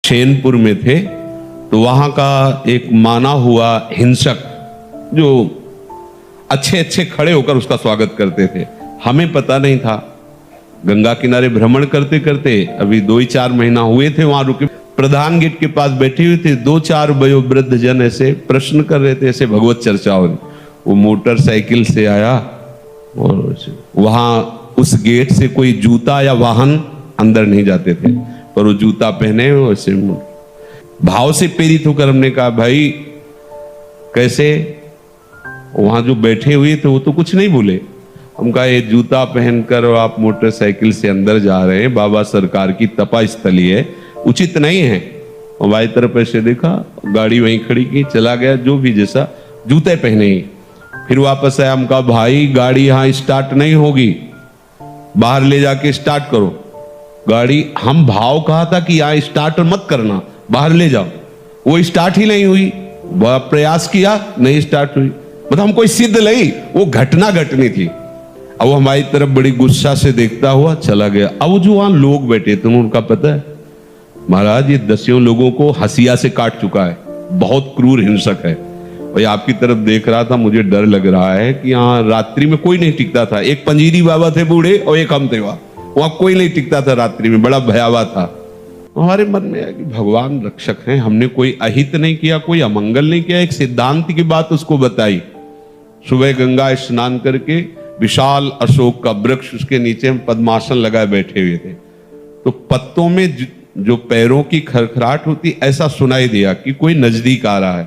चैनपुर में थे तो वहां का एक माना हुआ हिंसक जो अच्छे अच्छे खड़े होकर उसका स्वागत करते थे, हमें पता नहीं था। गंगा किनारे भ्रमण करते करते अभी 2-4 महीना हुए थे, वहां रुके, प्रधान गेट के पास बैठे हुए थे 2-4 वयोवृद्ध जन ऐसे प्रश्न कर रहे थे, ऐसे भगवत चर्चा हो रही। वो मोटरसाइकिल से आया और वहां उस गेट से कोई जूता या वाहन अंदर नहीं जाते थे, पर वो जूता पहने वैसे भाव से प्रेरित होकर हमने कहा भाई कैसे। वहां जो बैठे हुए थे वो तो कुछ नहीं बोले। हम कहा ये जूता पहनकर आप मोटरसाइकिल से अंदर जा रहे हैं, बाबा सरकार की तपा स्थली है, उचित नहीं है। और बाई तरफ ऐसे देखा, गाड़ी वहीं खड़ी की, चला गया, जो भी जैसा, जूते पहने ही। फिर वापस आया, हम कहा भाई गाड़ी यहां स्टार्ट नहीं होगी, बाहर ले जाके स्टार्ट करो गाड़ी। हम भाव कहा था कि यहां स्टार्ट मत करना, बाहर ले जाओ। वो स्टार्ट ही नहीं हुई, बड़ा प्रयास किया, नहीं स्टार्ट हुई। मतलब हम कोई सिद्ध नहीं, वो घटना घटनी थी। अब वो हमारी तरफ बड़ी गुस्सा से देखता हुआ चला गया। अब जो वहां लोग बैठे थे उनका पता है, महाराज ये 10 लोगों को हंसिया से काट चुका है, बहुत क्रूर हिंसक है। भाई आपकी तरफ देख रहा था, मुझे डर लग रहा है कि यहाँ रात्रि में कोई नहीं टिकता था। एक पंजीरी बाबा थे बूढ़े और एक हम थे, वहां कोई नहीं टिकता था रात्रि में, बड़ा भयावह था। हमारे मन में है कि भगवान रक्षक हैं, हमने कोई अहित नहीं किया, कोई अमंगल नहीं किया, एक सिद्धांत की बात उसको बताई। सुबह गंगा स्नान करके विशाल अशोक का वृक्ष, उसके नीचे हम पद्मासन लगाए बैठे हुए थे, तो पत्तों में जो पैरों की खरखराहट होती ऐसा सुनाई दिया कि कोई नजदीक आ रहा है।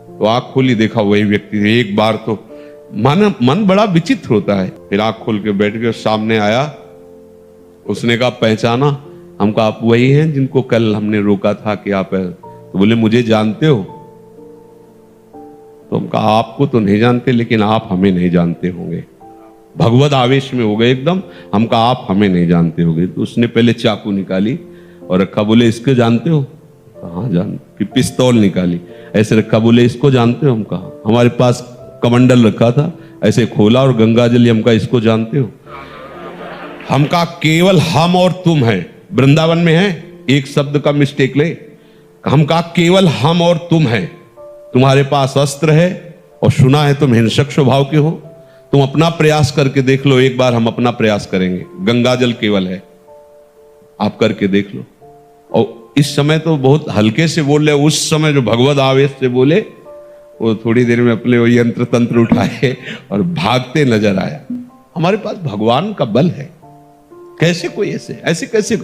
तो आंख खोली, देखा वही व्यक्ति थे। एक बार तो मन बड़ा विचित्र होता है। फिर आंख खोल के बैठ गए, सामने आया, उसने कहा पहचाना? हम कहा आप वही हैं जिनको कल हमने रोका था कि आप है। तो बोले मुझे जानते हो? तो हम कहा आपको तो नहीं जानते, लेकिन आप हमें नहीं जानते होंगे। भगवत आवेश में हो गए एकदम। हम कहा आप हमें नहीं जानते होंगे। तो उसने पहले चाकू निकाली और रखा, बोले इसको जानते हो? हाँ जान। फिर पिस्तौल निकाली, ऐसे रखा, बोले इसको जानते हो? हम कहा हमारे पास कमंडल रखा था, ऐसे खोला और गंगा जल, हम कहा इसको जानते हो? हम कहा केवल हम और तुम है, वृंदावन में है, एक शब्द का मिस्टेक ले। हम कहा केवल हम और तुम है, तुम्हारे पास अस्त्र है और सुना है तुम हिंसक स्वभाव के हो, तुम अपना प्रयास करके देख लो। एक बार हम अपना प्रयास करेंगे, गंगा जल केवल है, आप करके देख लो। और इस समय तो बहुत हल्के से बोल रहे, उस समय जो भगवत आवेश से बोले, वो थोड़ी देर में अपने वो यंत्र तंत्र उठाए और भागते नजर आया। हमारे पास भगवान का बल है, कैसे कोई ऐसे कैसे